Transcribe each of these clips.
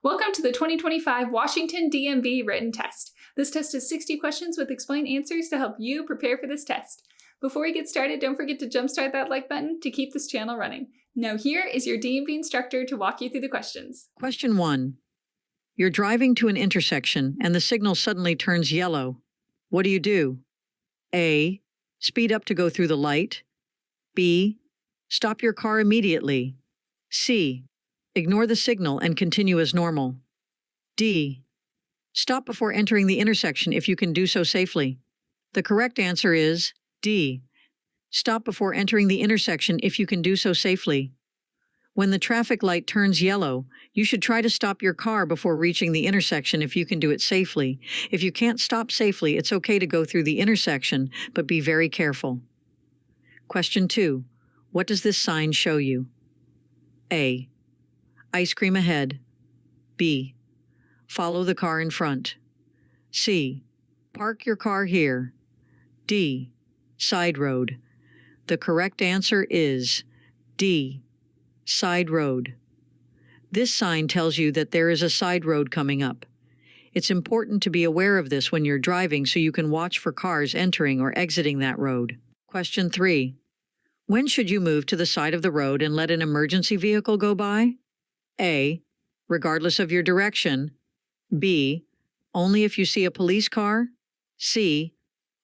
Welcome to the 2025 Washington DMV written test. This test is 60 questions with explained answers to help you prepare for this test. Before we get started, don't forget to jumpstart that like button to keep this channel running. Now here is your DMV instructor to walk you through the questions. Question 1. You're driving to an intersection and the signal suddenly turns yellow. What do? A. Speed up to go through the light. B. Stop your car immediately. C. Ignore the signal and continue as normal. D. Stop before entering the intersection if you can do so safely. The correct answer is D. Stop before entering the intersection if you can do so safely. When the traffic light turns yellow, you should try to stop your car before reaching the intersection if you can do it safely. If you can't stop safely, it's okay to go through the intersection, but be very careful. Question 2. What does this sign show you? A. Ice cream ahead. B. Follow the car in front. C. Park your car here. D. Side road. The correct answer is D. Side road. This sign tells you that there is a side road coming up. It's important to be aware of this when you're driving so you can watch for cars entering or exiting that road. Question 3. When should you move to the side of the road and let an emergency vehicle go by? A. Regardless of your direction. B. Only if you see a police car. C.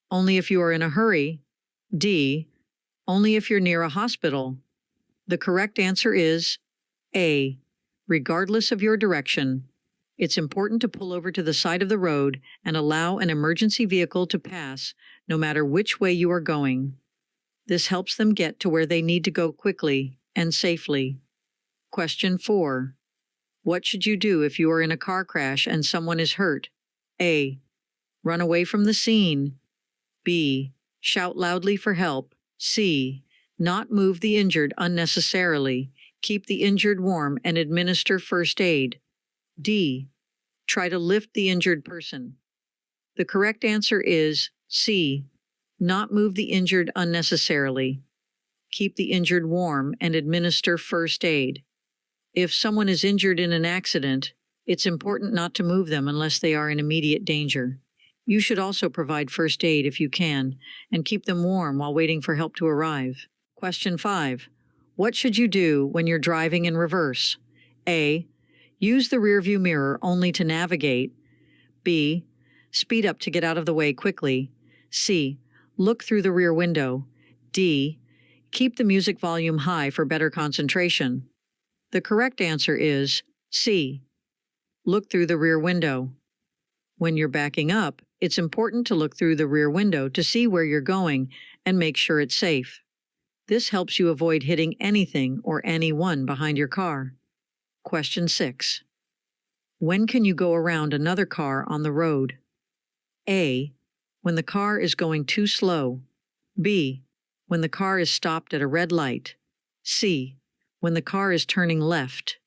Only if you are in a hurry. D. Only if you're near a hospital. The correct answer is A. Regardless of your direction. It's important to pull over to the side of the road and allow an emergency vehicle to pass no matter which way you are going. This helps them get to where they need to go quickly and safely. Question 4. What should you do if you are in a car crash and someone is hurt? A. Run away from the scene. B. Shout loudly for help. C. Not move the injured unnecessarily. Keep the injured warm and administer first aid. D. Try to lift the injured person. The correct answer is C. Not move the injured unnecessarily. Keep the injured warm and administer first aid. If someone is injured in an accident, it's important not to move them unless they are in immediate danger. You should also provide first aid if you can, and keep them warm while waiting for help to arrive. Question 5. What should you do when you're driving in reverse? A. Use the rearview mirror only to navigate. B. Speed up to get out of the way quickly. C. Look through the rear window. D. Keep the music volume high for better concentration. The correct answer is C. Look through the rear window. When you're backing up, it's important to look through the rear window to see where you're going and make sure it's safe. This helps you avoid hitting anything or anyone behind your car. Question 6. When can you go around another car on the road? A. When the car is going too slow. B. When the car is stopped at a red light. C. When the car is turning left.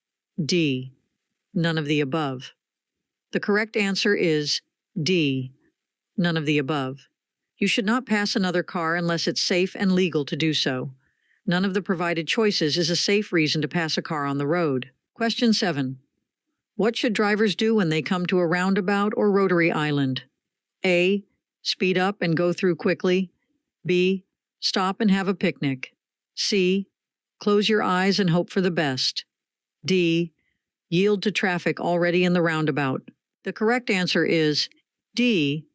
D. None of the above. The correct answer is D. None of the above. You should not pass another car unless it's safe and legal to do so. None of the provided choices is a safe reason to pass a car on the road. Question 7. What should drivers do when they come to a roundabout or rotary island? A. Speed up and go through quickly. B. Stop and have a picnic. C. Close your eyes and hope for the best. D. Yield to traffic already in the roundabout. The correct answer is D.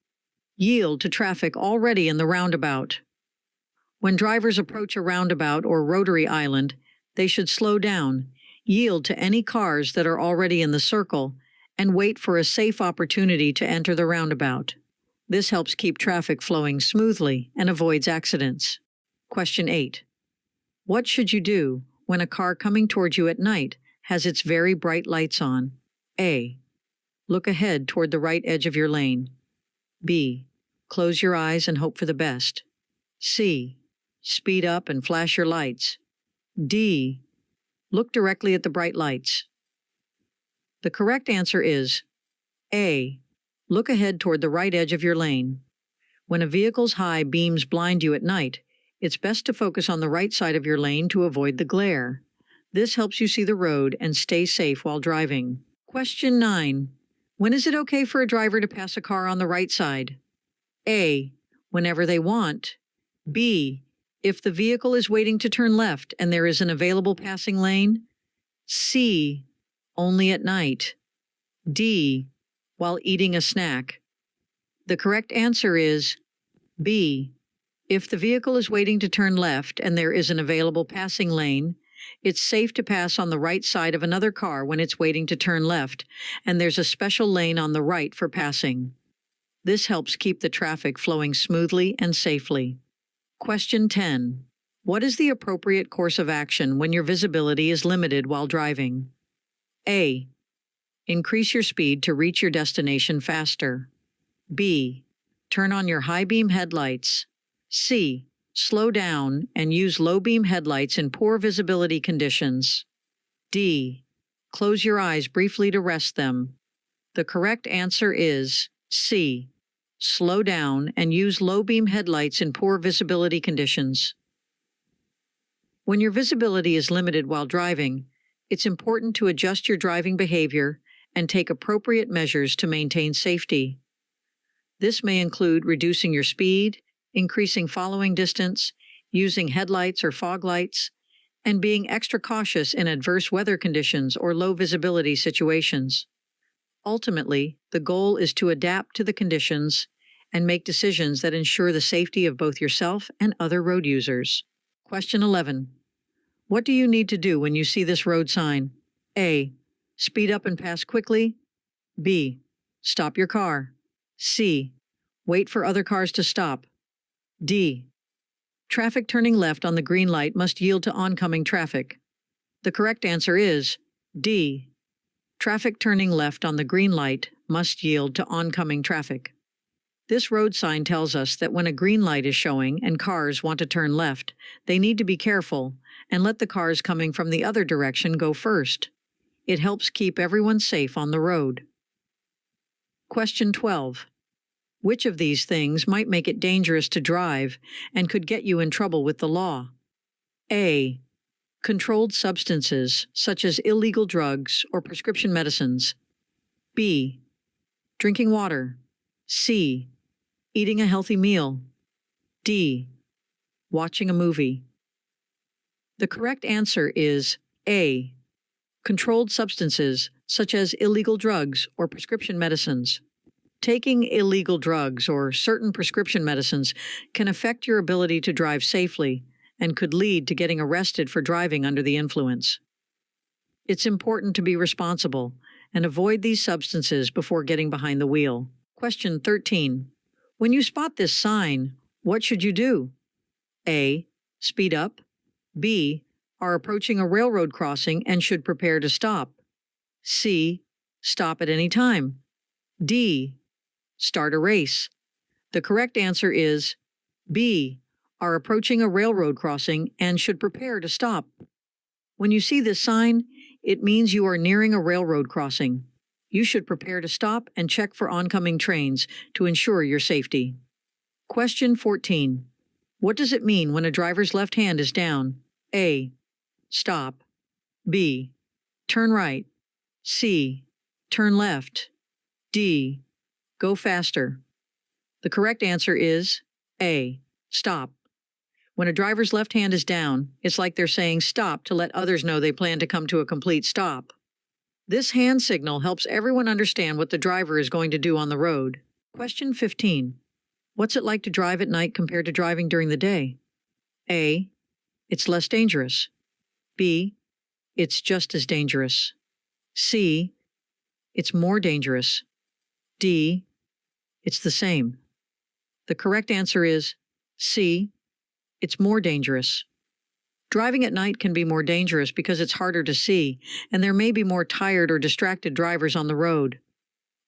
Yield to traffic already in the roundabout. When drivers approach a roundabout or rotary island, they should slow down, yield to any cars that are already in the circle, and wait for a safe opportunity to enter the roundabout. This helps keep traffic flowing smoothly and avoids accidents. Question 8. What should you do when a car coming towards you at night has its very bright lights on? A. Look ahead toward the right edge of your lane. B. Close your eyes and hope for the best. C. Speed up and flash your lights. D. Look directly at the bright lights. The correct answer is A. Look ahead toward the right edge of your lane. When a vehicle's high beams blind you at night, it's best to focus on the right side of your lane to avoid the glare. This helps you see the road and stay safe while driving. Question 9. When is it okay for a driver to pass a car on the right side? A. Whenever they want. B. If the vehicle is waiting to turn left and there is an available passing lane. C. Only at night. D. While eating a snack. The correct answer is B. If the vehicle is waiting to turn left and there is an available passing lane, it's safe to pass on the right side of another car when it's waiting to turn left, and there's a special lane on the right for passing. This helps keep the traffic flowing smoothly and safely. Question 10. What is the appropriate course of action when your visibility is limited while driving? A. Increase your speed to reach your destination faster. B. Turn on your high beam headlights. C. Slow down and use low beam headlights in poor visibility conditions. D. Close your eyes briefly to rest them. The correct answer is C. Slow down and use low beam headlights in poor visibility conditions. When your visibility is limited while driving, it's important to adjust your driving behavior and take appropriate measures to maintain safety. This may include reducing your speed, increasing following distance, using headlights or fog lights, and being extra cautious in adverse weather conditions or low visibility situations. Ultimately, the goal is to adapt to the conditions and make decisions that ensure the safety of both yourself and other road users. Question 11. What do you need to do when you see this road sign? A. Speed up and pass quickly. B. Stop your car. C. Wait for other cars to stop. D. Traffic turning left on the green light must yield to oncoming traffic. The correct answer is D. Traffic turning left on the green light must yield to oncoming traffic. This road sign tells us that when a green light is showing and cars want to turn left, they need to be careful and let the cars coming from the other direction go first. It helps keep everyone safe on the road. Question 12. Which of these things might make it dangerous to drive and could get you in trouble with the law? A. Controlled substances, such as illegal drugs or prescription medicines. B. Drinking water. C. Eating a healthy meal. D. Watching a movie. The correct answer is A. Controlled substances, such as illegal drugs or prescription medicines. Taking illegal drugs or certain prescription medicines can affect your ability to drive safely and could lead to getting arrested for driving under the influence. It's important to be responsible and avoid these substances before getting behind the wheel. Question 13. When you spot this sign, what should you do? A. Speed up. B. Are approaching a railroad crossing and should prepare to stop. C. Stop at any time. D. Start a race. The correct answer is B. Are approaching a railroad crossing and should prepare to stop. When you see this sign, it means you are nearing a railroad crossing. You should prepare to stop and check for oncoming trains to ensure your safety. Question 14. What does it mean when a driver's left hand is down? A. Stop. B. Turn right. C. Turn left. D. Go faster. The correct answer is A. Stop. When a driver's left hand is down, it's like they're saying stop to let others know they plan to come to a complete stop. This hand signal helps everyone understand what the driver is going to do on the road. Question 15. What's it like to drive at night compared to driving during the day? A. It's less dangerous. B. It's just as dangerous. C. It's more dangerous. D. It's the same. The correct answer is C. It's more dangerous. Driving at night can be more dangerous because it's harder to see, and there may be more tired or distracted drivers on the road.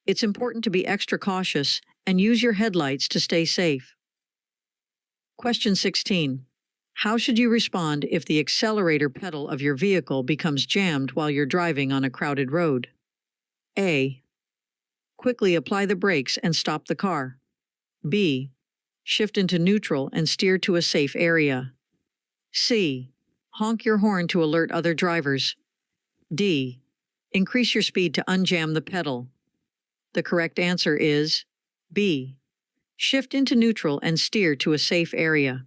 It's important to be extra cautious and use your headlights to stay safe. Question 16. How should you respond if the accelerator pedal of your vehicle becomes jammed while you're driving on a crowded road? A. Quickly apply the brakes and stop the car. B. Shift into neutral and steer to a safe area. C. Honk your horn to alert other drivers. D. Increase your speed to unjam the pedal. The correct answer is B. Shift into neutral and steer to a safe area.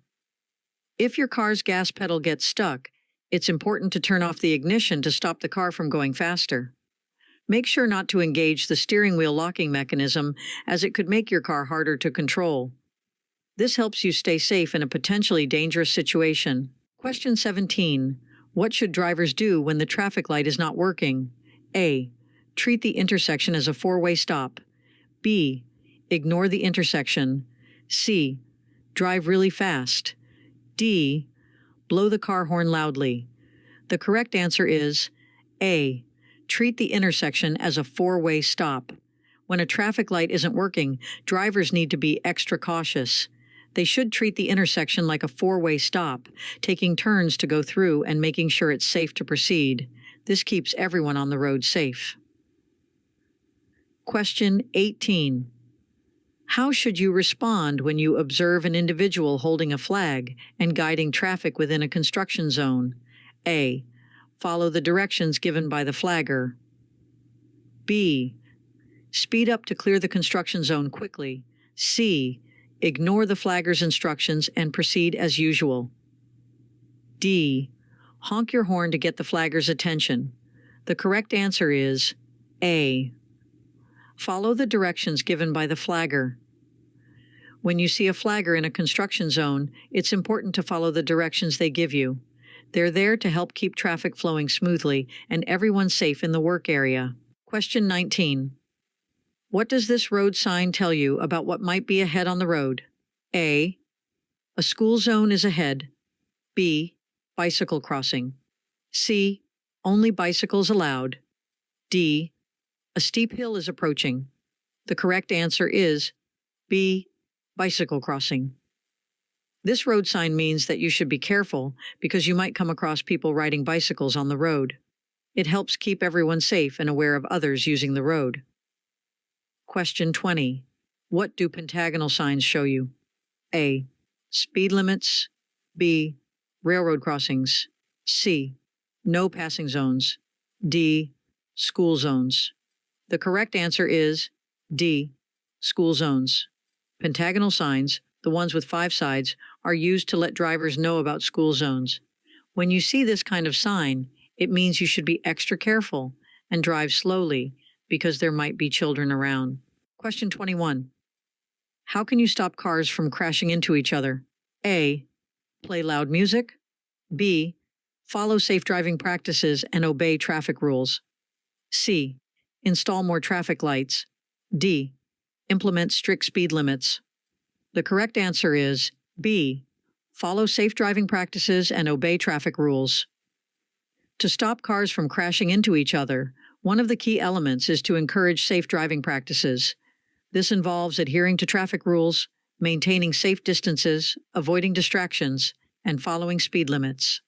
If your car's gas pedal gets stuck, it's important to turn off the ignition to stop the car from going faster. Make sure not to engage the steering wheel locking mechanism, as it could make your car harder to control. This helps you stay safe in a potentially dangerous situation. Question 17. What should drivers do when the traffic light is not working? A. Treat the intersection as a four-way stop. B. Ignore the intersection. C. Drive really fast. D. Blow the car horn loudly. The correct answer is A. Treat the intersection as a four-way stop. When a traffic light isn't working, drivers need to be extra cautious. They should treat the intersection like a four-way stop, taking turns to go through and making sure it's safe to proceed. This keeps everyone on the road safe. Question 18. How should you respond when you observe an individual holding a flag and guiding traffic within a construction zone? A. Follow the directions given by the flagger. B. Speed up to clear the construction zone quickly. C. Ignore the flagger's instructions and proceed as usual. D. Honk your horn to get the flagger's attention. The correct answer is A. Follow the directions given by the flagger. When you see a flagger in a construction zone, it's important to follow the directions they give you. They're there to help keep traffic flowing smoothly and everyone safe in the work area. Question 19. What does this road sign tell you about what might be ahead on the road? A. A school zone is ahead. B. Bicycle crossing. C. Only bicycles allowed. D. A steep hill is approaching. The correct answer is B. Bicycle crossing. This road sign means that you should be careful because you might come across people riding bicycles on the road. It helps keep everyone safe and aware of others using the road. Question 20. What do pentagonal signs show you? A. Speed limits. B. Railroad crossings. C. No passing zones. D. School zones. The correct answer is D. School zones. Pentagonal signs, the ones with 5 sides, are used to let drivers know about school zones. When you see this kind of sign, it means you should be extra careful and drive slowly because there might be children around. Question 21. How can you stop cars from crashing into each other? A. Play loud music. B. Follow safe driving practices and obey traffic rules. C. Install more traffic lights. D. Implement strict speed limits. The correct answer is B. Follow safe driving practices and obey traffic rules. To stop cars from crashing into each other, one of the key elements is to encourage safe driving practices. This involves adhering to traffic rules, maintaining safe distances, avoiding distractions, and following speed limits.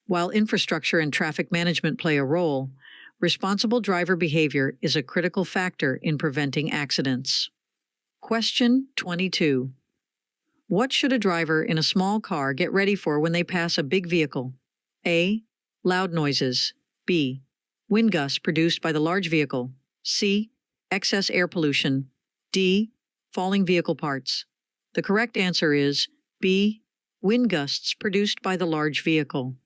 While infrastructure and traffic management play a role, responsible driver behavior is a critical factor in preventing accidents. Question 22. What should a driver in a small car get ready for when they pass a big vehicle? A. Loud noises. B. Wind gusts produced by the large vehicle. C. Excess air pollution. D. Falling vehicle parts. The correct answer is B. Wind gusts produced by the large vehicle.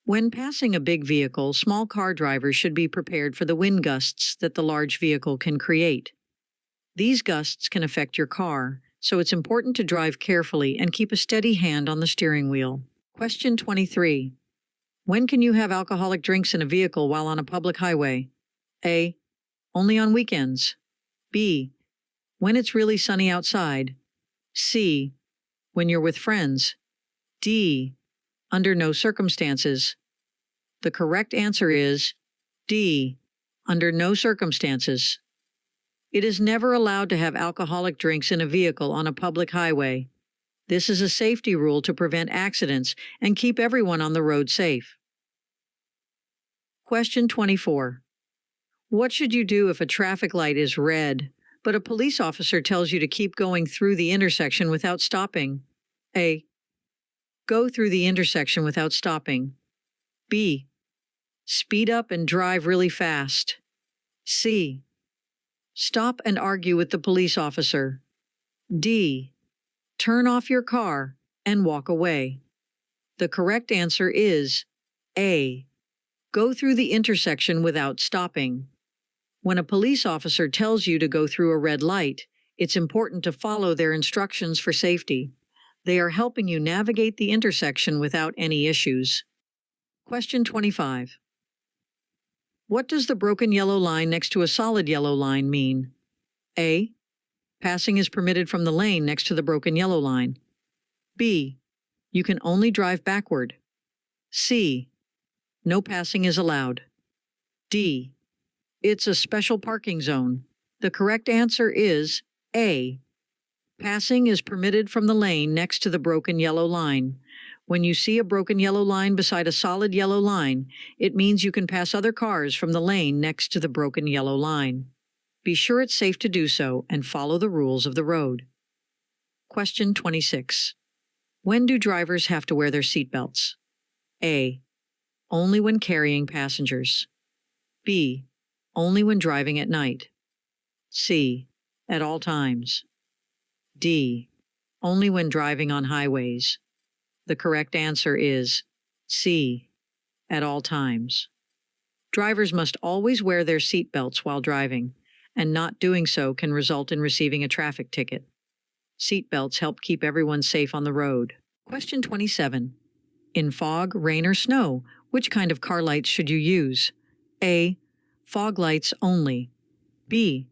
When passing a big vehicle, small car drivers should be prepared for the wind gusts that the large vehicle can create. These gusts can affect your car, so it's important to drive carefully and keep a steady hand on the steering wheel. Question 23. When can you have alcoholic drinks in a vehicle while on a public highway? A. Only on weekends. B. When it's really sunny outside. C. When you're with friends. D. Under no circumstances. The correct answer is D. Under no circumstances. It is never allowed to have alcoholic drinks in a vehicle on a public highway. This is a safety rule to prevent accidents and keep everyone on the road safe. Question 24. What should you do if a traffic light is red, but a police officer tells you to keep going through the intersection without stopping? A. Go through the intersection without stopping. B. Speed up and drive really fast. C. Stop and argue with the police officer. D. Turn off your car and walk away. The correct answer is A. Go through the intersection without stopping. When a police officer tells you to go through a red light, it's important to follow their instructions for safety. They are helping you navigate the intersection without any issues. Question 25. What does the broken yellow line next to a solid yellow line mean? A. Passing is permitted from the lane next to the broken yellow line. B. You can only drive backward. C. No passing is allowed. D. It's a special parking zone. The correct answer is A. Passing is permitted from the lane next to the broken yellow line. When you see a broken yellow line beside a solid yellow line, it means you can pass other cars from the lane next to the broken yellow line. Be sure it's safe to do so and follow the rules of the road. Question 26. When do drivers have to wear their seatbelts? A. Only when carrying passengers. B. Only when driving at night. C. At all times. D. Only when driving on highways. The correct answer is C. At all times. Drivers must always wear their seatbelts while driving, and not doing so can result in receiving a traffic ticket. Seatbelts help keep everyone safe on the road. Question 27. In fog, rain, or snow, which kind of car lights should you use? A. Fog lights only. B.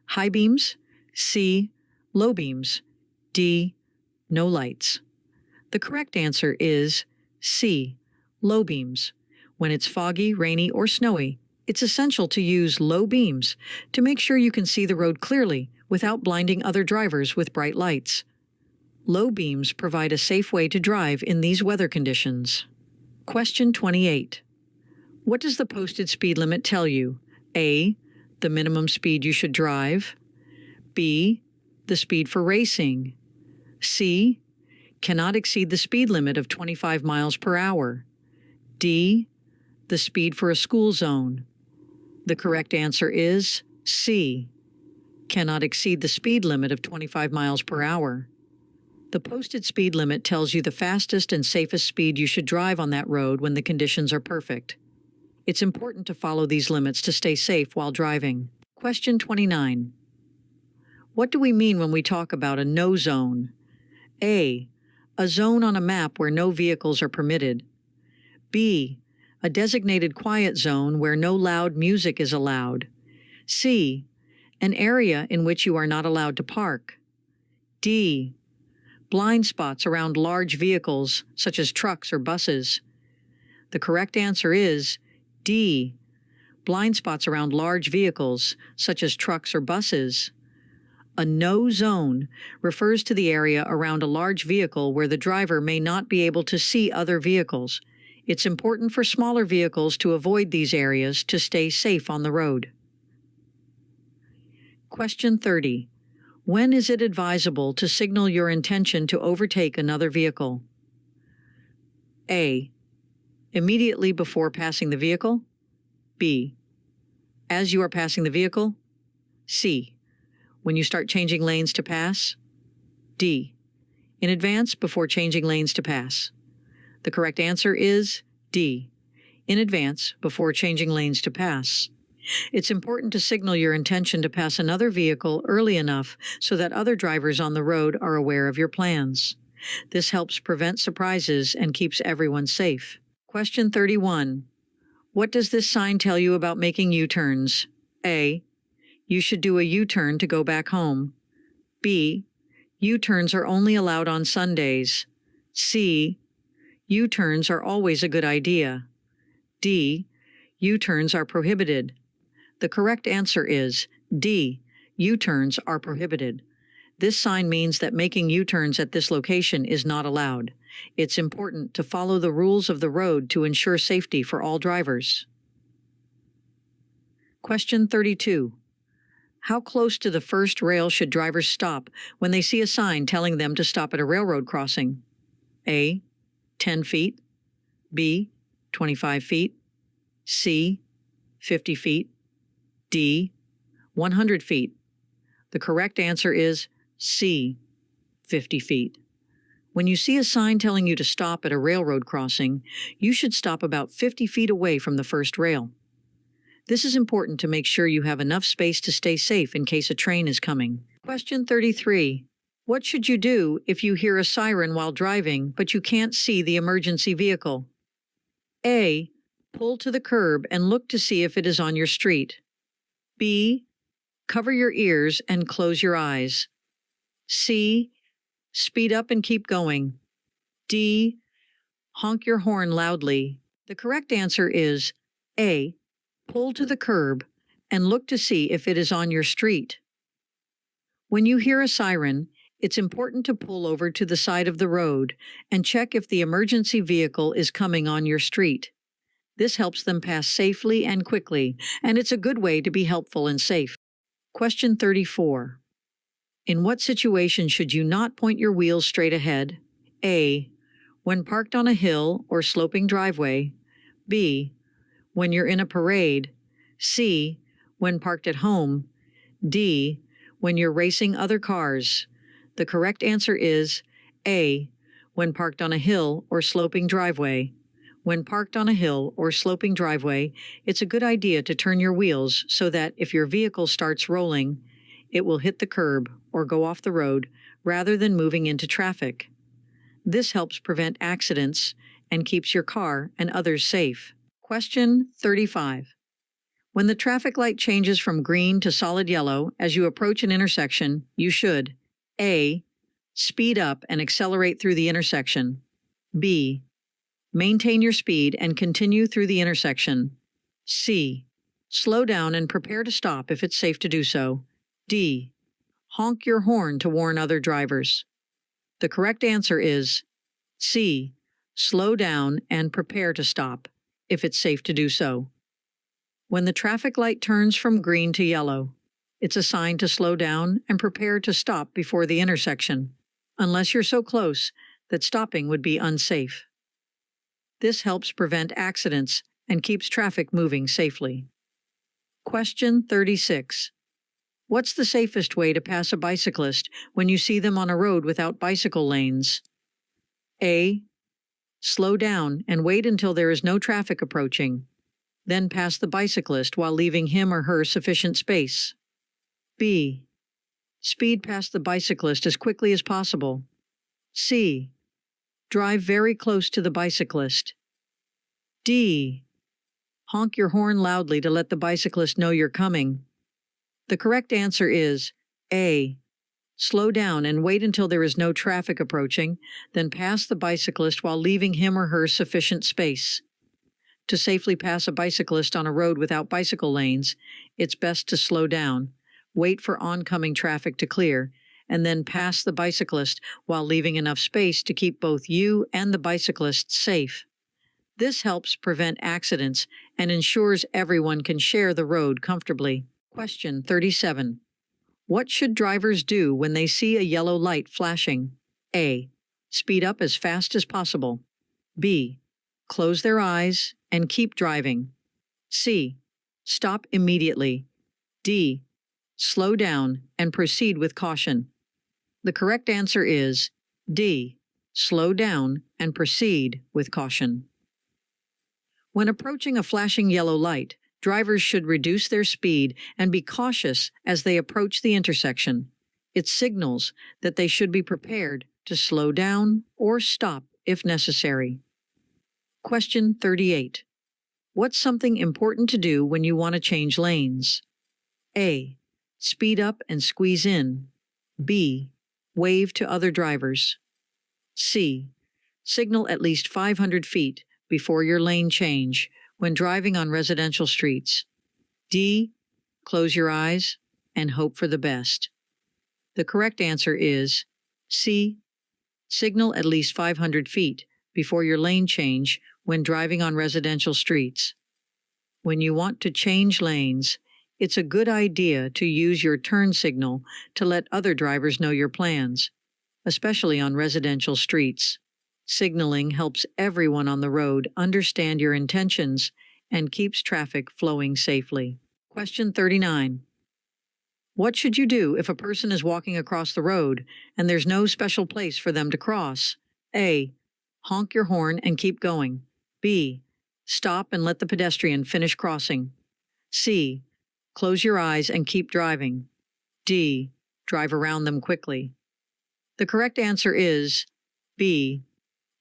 High beams. C. Low beams. D. No lights. The correct answer is C. Low beams. When it's foggy, rainy, or snowy, it's essential to use low beams to make sure you can see the road clearly without blinding other drivers with bright lights. Low beams provide a safe way to drive in these weather conditions. Question 28. What does the posted speed limit tell you? A. The minimum speed you should drive. B. The speed for racing. C. Cannot exceed the speed limit of 25 miles per hour. D. The speed for a school zone. The correct answer is C. Cannot exceed the speed limit of 25 miles per hour. The posted speed limit tells you the fastest and safest speed you should drive on that road when the conditions are perfect. It's important to follow these limits to stay safe while driving. Question 29. What do we mean when we talk about a no zone? A. A zone on a map where no vehicles are permitted. B. A designated quiet zone where no loud music is allowed. C. An area in which you are not allowed to park. D. Blind spots around large vehicles, such as trucks or buses. The correct answer is D. Blind spots around large vehicles, such as trucks or buses. A no zone refers to the area around a large vehicle where the driver may not be able to see other vehicles. It's important for smaller vehicles to avoid these areas to stay safe on the road. Question 30. When is it advisable to signal your intention to overtake another vehicle? A. Immediately before passing the vehicle. B. As you are passing the vehicle. C. When you start changing lanes to pass. D. In advance before changing lanes to pass. The correct answer is D. In advance before changing lanes to pass. It's important to signal your intention to pass another vehicle early enough so that other drivers on the road are aware of your plans. This helps prevent surprises and keeps everyone safe. Question 31. What does this sign tell you about making U-turns? A. You should do a U-turn to go back home. B. U-turns are only allowed on Sundays. C. U-turns are always a good idea. D. U-turns are prohibited. The correct answer is D. U-turns are prohibited. This sign means that making U-turns at this location is not allowed. It's important to follow the rules of the road to ensure safety for all drivers. Question 32. How close to the first rail should drivers stop when they see a sign telling them to stop at a railroad crossing? A. 10 feet. B. 25 feet. C. 50 feet. D. 100 feet. The correct answer is C. 50 feet. When you see a sign telling you to stop at a railroad crossing, you should stop about 50 feet away from the first rail. This is important to make sure you have enough space to stay safe in case a train is coming. Question 33. What should you do if you hear a siren while driving, but you can't see the emergency vehicle? A. Pull to the curb and look to see if it is on your street. B. Cover your ears and close your eyes. C. Speed up and keep going. D. Honk your horn loudly. The correct answer is A. Pull to the curb and look to see if it is on your street. When you hear a siren, it's important to pull over to the side of the road and check if the emergency vehicle is coming on your street. This helps them pass safely and quickly, and it's a good way to be helpful and safe. Question 34. In what situation should you not point your wheels straight ahead? A. When parked on a hill or sloping driveway. B. When you're in a parade. C. When parked at home. D. When you're racing other cars. The correct answer is A. When parked on a hill or sloping driveway. When parked on a hill or sloping driveway, it's a good idea to turn your wheels so that if your vehicle starts rolling, it will hit the curb or go off the road rather than moving into traffic. This helps prevent accidents and keeps your car and others safe. Question 35. When the traffic light changes from green to solid yellow as you approach an intersection, you should A. Speed up and accelerate through the intersection. B. Maintain your speed and continue through the intersection. C. Slow down and prepare to stop if it's safe to do so. D. Honk your horn to warn other drivers. The correct answer is C. Slow down and prepare to stop if it's safe to do so. When the traffic light turns from green to yellow, it's a sign to slow down and prepare to stop before the intersection, unless you're so close that stopping would be unsafe. This helps prevent accidents and keeps traffic moving safely. Question 36. What's the safest way to pass a bicyclist when you see them on a road without bicycle lanes? A. Slow down and wait until there is no traffic approaching. Then pass the bicyclist while leaving him or her sufficient space. B. Speed past the bicyclist as quickly as possible. C. Drive very close to the bicyclist. D. Honk your horn loudly to let the bicyclist know you're coming. The correct answer is A. Slow down and wait until there is no traffic approaching, then pass the bicyclist while leaving him or her sufficient space. To safely pass a bicyclist on a road without bicycle lanes, it's best to slow down, wait for oncoming traffic to clear, and then pass the bicyclist while leaving enough space to keep both you and the bicyclist safe. This helps prevent accidents and ensures everyone can share the road comfortably. Question 37. What should drivers do when they see a yellow light flashing? A. Speed up as fast as possible. B. Close their eyes and keep driving. C. Stop immediately. D. Slow down and proceed with caution. The correct answer is D. Slow down and proceed with caution. When approaching a flashing yellow light, drivers should reduce their speed and be cautious as they approach the intersection. It signals that they should be prepared to slow down or stop if necessary. Question 38. What's something important to do when you want to change lanes? A. Speed up and squeeze in. B. Wave to other drivers. C. Signal at least 500 feet before your lane change when driving on residential streets. D. Close your eyes and hope for the best. The correct answer is C. Signal at least 500 feet before your lane change when driving on residential streets. When you want to change lanes, it's a good idea to use your turn signal to let other drivers know your plans, especially on residential streets. Signaling helps everyone on the road understand your intentions and keeps traffic flowing safely. Question 39. What should you do if a person is walking across the road and there's no special place for them to cross? A. Honk your horn and keep going. B. Stop and let the pedestrian finish crossing. C. Close your eyes and keep driving. D. Drive around them quickly. The correct answer is B.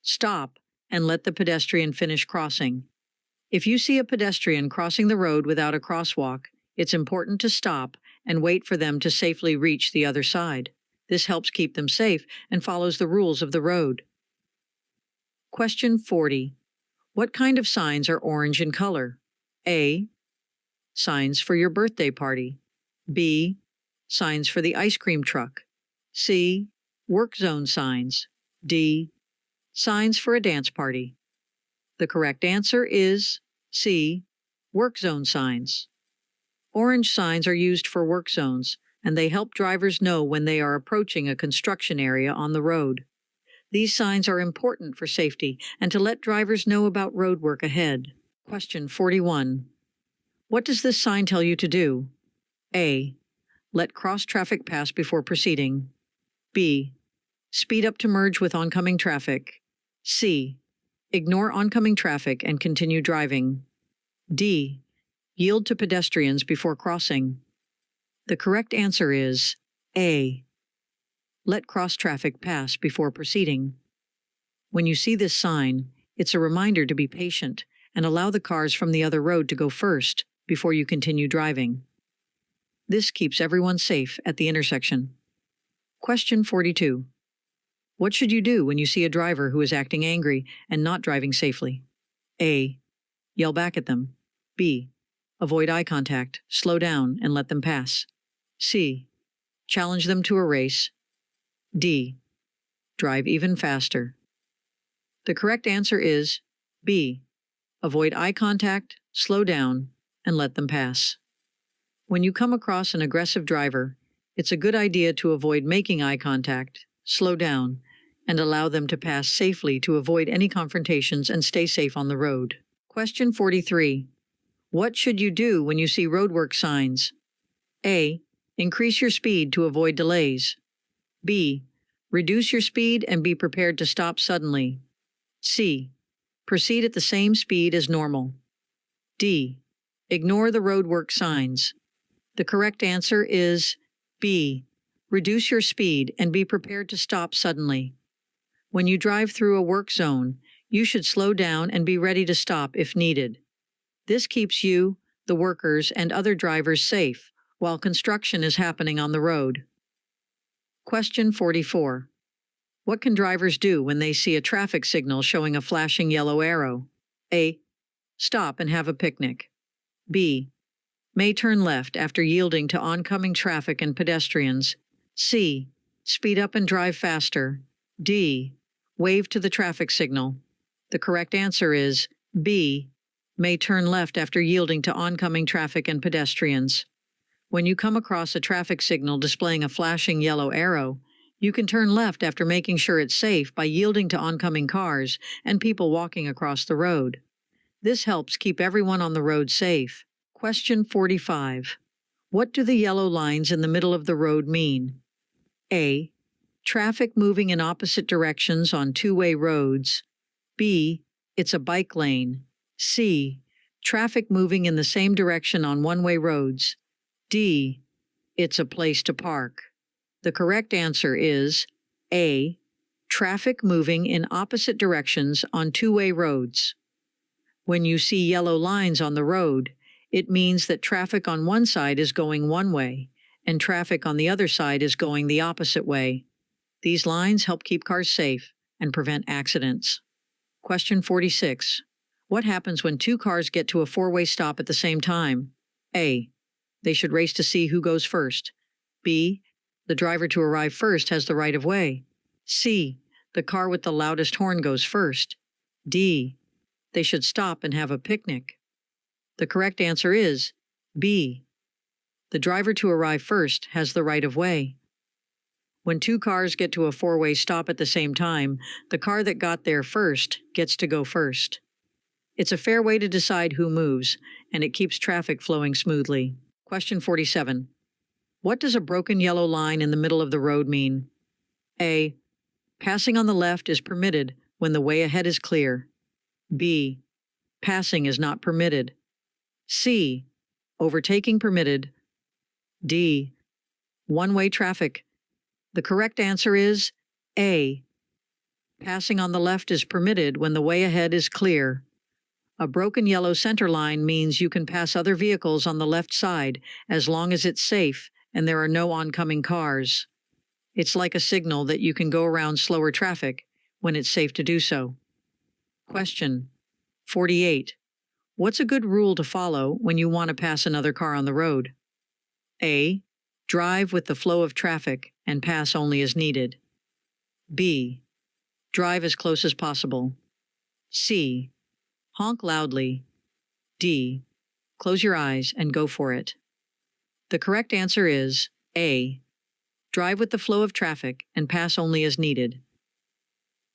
Stop and let the pedestrian finish crossing. If you see a pedestrian crossing the road without a crosswalk, it's important to stop and wait for them to safely reach the other side. This helps keep them safe and follows the rules of the road. Question 40. What kind of signs are orange in color? A. Signs for your birthday party. B. Signs for the ice cream truck. C. Work zone signs. D. Signs for a dance party. The correct answer is C. Work zone signs. Orange signs are used for work zones, and they help drivers know when they are approaching a construction area on the road. These signs are important for safety and to let drivers know about road work ahead. Question 41. What does this sign tell you to do? A. Let cross traffic pass before proceeding. B. Speed up to merge with oncoming traffic. C. Ignore oncoming traffic and continue driving. D. Yield to pedestrians before crossing. The correct answer is A. Let cross traffic pass before proceeding. When you see this sign, it's a reminder to be patient and allow the cars from the other road to go first before you continue driving. This keeps everyone safe at the intersection. Question 42. What should you do when you see a driver who is acting angry and not driving safely? A. Yell back at them. B. Avoid eye contact, slow down, and let them pass. C. Challenge them to a race. D. Drive even faster. The correct answer is B. Avoid eye contact, slow down, and let them pass. When you come across an aggressive driver, it's a good idea to avoid making eye contact, slow down, and allow them to pass safely to avoid any confrontations and stay safe on the road. Question 43. What should you do when you see roadwork signs? A. Increase your speed to avoid delays. B. Reduce your speed and be prepared to stop suddenly. C. Proceed at the same speed as normal. D. Ignore the roadwork signs. The correct answer is B. Reduce your speed and be prepared to stop suddenly. When you drive through a work zone, you should slow down and be ready to stop if needed. This keeps you, the workers, and other drivers safe while construction is happening on the road. Question 44. What can drivers do when they see a traffic signal showing a flashing yellow arrow? A. Stop and have a picnic. B. May turn left after yielding to oncoming traffic and pedestrians. C. Speed up and drive faster. D. Wave to the traffic signal. The correct answer is B. May turn left after yielding to oncoming traffic and pedestrians. When you come across a traffic signal displaying a flashing yellow arrow, you can turn left after making sure it's safe by yielding to oncoming cars and people walking across the road. This helps keep everyone on the road safe. Question 45. What do the yellow lines in the middle of the road mean? A. Traffic moving in opposite directions on two-way roads. B. It's a bike lane. C. Traffic moving in the same direction on one-way roads. D. It's a place to park. The correct answer is A. Traffic moving in opposite directions on two-way roads. When you see yellow lines on the road, it means that traffic on one side is going one way, and traffic on the other side is going the opposite way. These lines help keep cars safe and prevent accidents. Question 46. What happens when two cars get to a four-way stop at the same time? A. They should race to see who goes first. B. The driver to arrive first has the right of way. C. The car with the loudest horn goes first. D. They should stop and have a picnic. The correct answer is B. The driver to arrive first has the right of way. When two cars get to a four-way stop at the same time, the car that got there first gets to go first. It's a fair way to decide who moves, and it keeps traffic flowing smoothly. Question 47. What does a broken yellow line in the middle of the road mean? A. Passing on the left is permitted when the way ahead is clear. B. Passing is not permitted. C. Overtaking permitted. D. One-way traffic. The correct answer is A. Passing on the left is permitted when the way ahead is clear. A broken yellow center line means you can pass other vehicles on the left side as long as it's safe and there are no oncoming cars. It's like a signal that you can go around slower traffic when it's safe to do so. Question 48. What's a good rule to follow when you want to pass another car on the road? A. Drive with the flow of traffic and pass only as needed. B. Drive as close as possible. C. Honk loudly. D. Close your eyes and go for it. The correct answer is A. Drive with the flow of traffic and pass only as needed.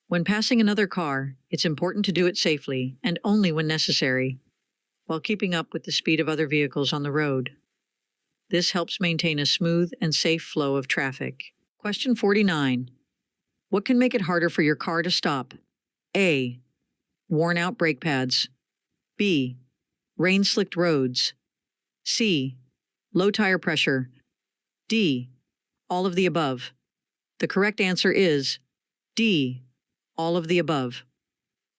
When passing another car, it's important to do it safely and only when necessary, while keeping up with the speed of other vehicles on the road. This helps maintain a smooth and safe flow of traffic. Question 49. What can make it harder for your car to stop? A. Worn-out brake pads. B. Rain-slicked roads. C. Low tire pressure. D. All of the above. The correct answer is D. All of the above.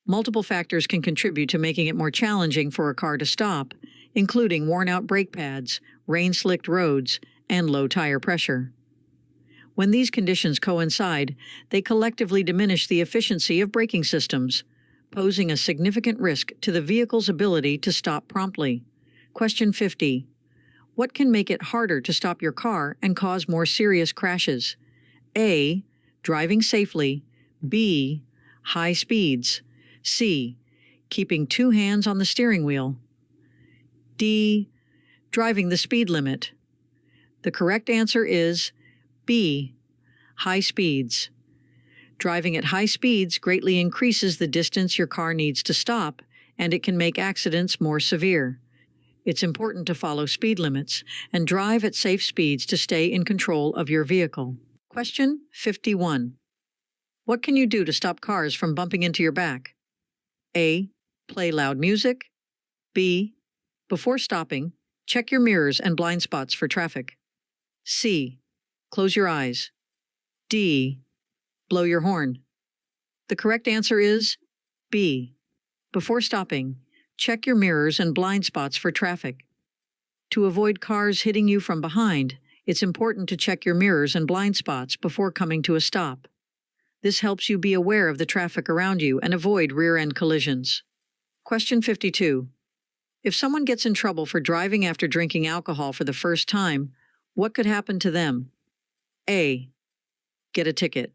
Multiple factors can contribute to making it more challenging for a car to stop, including worn-out brake pads, rain-slicked roads, and low tire pressure. When these conditions coincide, they collectively diminish the efficiency of braking systems, posing a significant risk to the vehicle's ability to stop promptly. Question 50. What can make it harder to stop your car and cause more serious crashes? A. Driving safely. B. High speeds. C. Keeping two hands on the steering wheel. D. Driving the speed limit. The correct answer is B. High speeds. Driving at high speeds greatly increases the distance your car needs to stop, and it can make accidents more severe. It's important to follow speed limits and drive at safe speeds to stay in control of your vehicle. Question 51. What can you do to stop cars from bumping into your back? A. Play loud music. B. Before stopping, check your mirrors and blind spots for traffic. C. Close your eyes. D. Blow your horn. The correct answer is B. Before stopping, check your mirrors and blind spots for traffic. To avoid cars hitting you from behind, it's important to check your mirrors and blind spots before coming to a stop. This helps you be aware of the traffic around you and avoid rear-end collisions. Question 52. If someone gets in trouble for driving after drinking alcohol for the first time, what could happen to them? A. Get a ticket.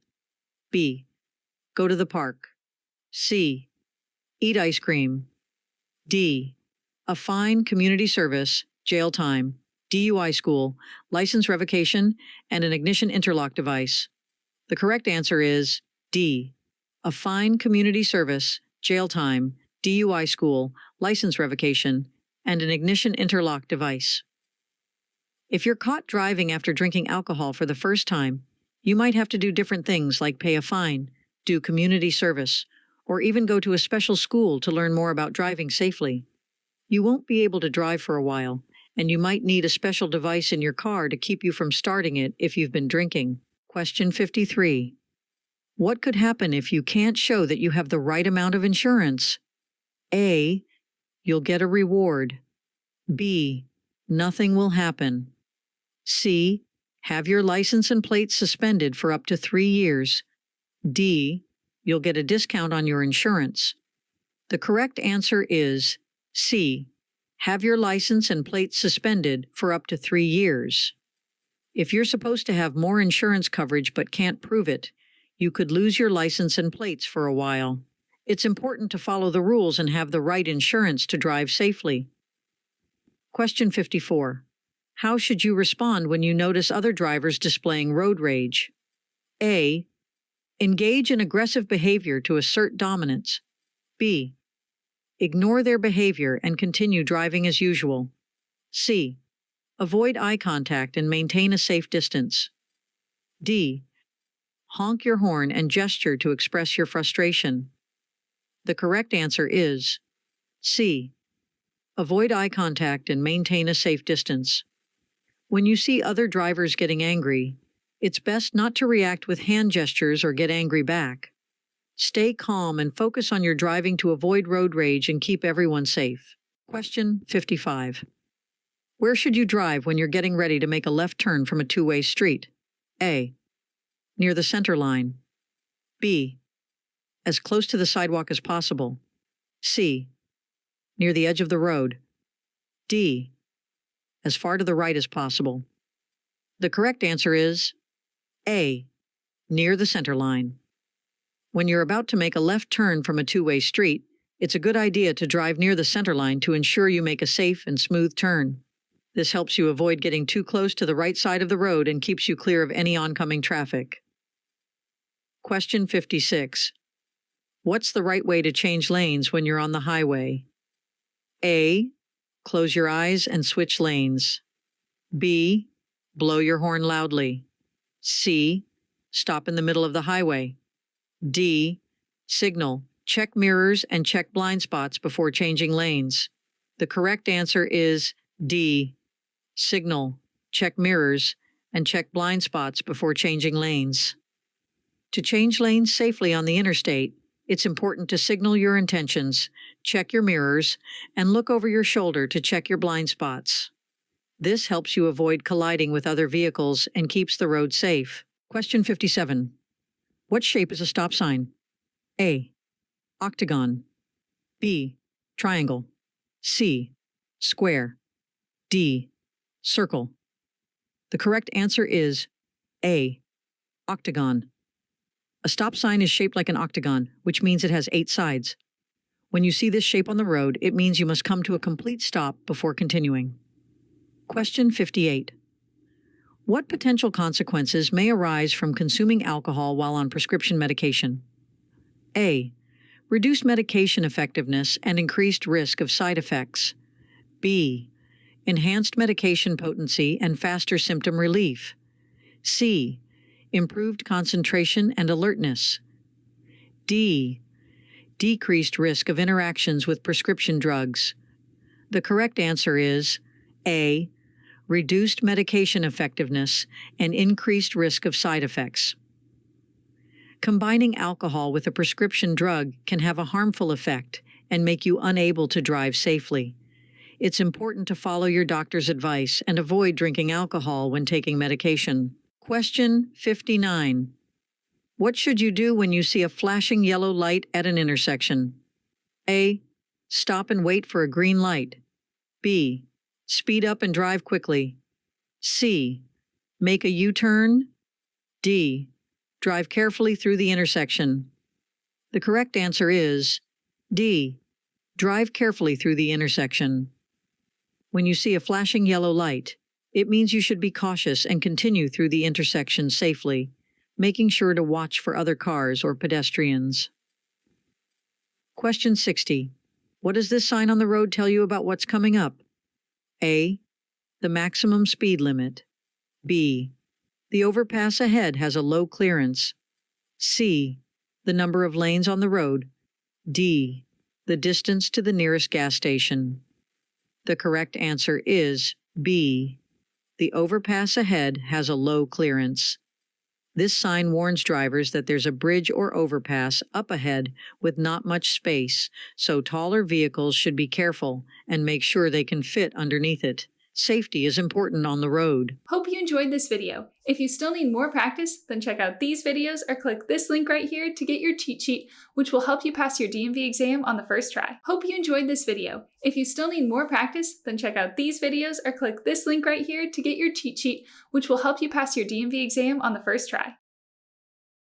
B. Go to the park. C. Eat ice cream. D. A fine, community service, jail time, DUI school, license revocation, and an ignition interlock device. The correct answer is D. A fine, community service, jail time, DUI school, license revocation, and an ignition interlock device. If you're caught driving after drinking alcohol for the first time, you might have to do different things like pay a fine, do community service, or even go to a special school to learn more about driving safely. You won't be able to drive for a while, and you might need a special device in your car to keep you from starting it if you've been drinking. Question 53. What could happen if you can't show that you have the right amount of insurance? A. You'll get a reward. B. Nothing will happen. C. Have your license and plates suspended for up to 3 years. D. You'll get a discount on your insurance. The correct answer is C. Have your license and plates suspended for up to 3 years. If you're supposed to have more insurance coverage but can't prove it, you could lose your license and plates for a while. It's important to follow the rules and have the right insurance to drive safely. Question 54. How should you respond when you notice other drivers displaying road rage? A. Engage in aggressive behavior to assert dominance. B. Ignore their behavior and continue driving as usual. C. Avoid eye contact and maintain a safe distance. D. Honk your horn and gesture to express your frustration. The correct answer is C. Avoid eye contact and maintain a safe distance. When you see other drivers getting angry, it's best not to react with hand gestures or get angry back. Stay calm and focus on your driving to avoid road rage and keep everyone safe. Question 55. Where should you drive when you're getting ready to make a left turn from a two-way street? A. Near the center line. B. As close to the sidewalk as possible. C. Near the edge of the road. D. As far to the right as possible. The correct answer is A. Near the center line. When you're about to make a left turn from a two-way street, it's a good idea to drive near the center line to ensure you make a safe and smooth turn. This helps you avoid getting too close to the right side of the road and keeps you clear of any oncoming traffic. Question 56. What's the right way to change lanes when you're on the highway? A. Close your eyes and switch lanes. B. Blow your horn loudly. C. Stop in the middle of the highway. D. Signal, check mirrors, and check blind spots before changing lanes. The correct answer is D. Signal, check mirrors, and check blind spots before changing lanes. To change lanes safely on the interstate, it's important to signal your intentions, check your mirrors, and look over your shoulder to check your blind spots. This helps you avoid colliding with other vehicles and keeps the road safe. Question 57. What shape is a stop sign? A. Octagon. B. Triangle. C. Square. D. Circle. The correct answer is A. Octagon. A stop sign is shaped like an octagon, which means it has 8 sides. When you see this shape on the road, it means you must come to a complete stop before continuing. Question 58. What potential consequences may arise from consuming alcohol while on prescription medication? A. Reduced medication effectiveness and increased risk of side effects. B. Enhanced medication potency and faster symptom relief. C. Improved concentration and alertness. D. Decreased risk of interactions with prescription drugs. The correct answer is A. Reduced medication effectiveness and increased risk of side effects. Combining alcohol with a prescription drug can have a harmful effect and make you unable to drive safely. It's important to follow your doctor's advice and avoid drinking alcohol when taking medication. Question 59. What should you do when you see a flashing yellow light at an intersection? A. Stop and wait for a green light. B. Speed up and drive quickly. C. Make a U-turn. D. Drive carefully through the intersection. The correct answer is D. Drive carefully through the intersection. When you see a flashing yellow light, it means you should be cautious and continue through the intersection safely, making sure to watch for other cars or pedestrians. Question 60. What does this sign on the road tell you about what's coming up? A. The maximum speed limit. B. The overpass ahead has a low clearance. C. The number of lanes on the road. D. The distance to the nearest gas station. The correct answer is B. The overpass ahead has a low clearance. This sign warns drivers that there's a bridge or overpass up ahead with not much space, so taller vehicles should be careful and make sure they can fit underneath it. Safety is important on the road. Hope you enjoyed this video. If you still need more practice, then check out these videos or click this link right here to get your cheat sheet, which will help you pass your DMV exam on the first try. Hope you enjoyed this video. If you still need more practice, then check out these videos or click this link right here to get your cheat sheet, which will help you pass your DMV exam on the first try.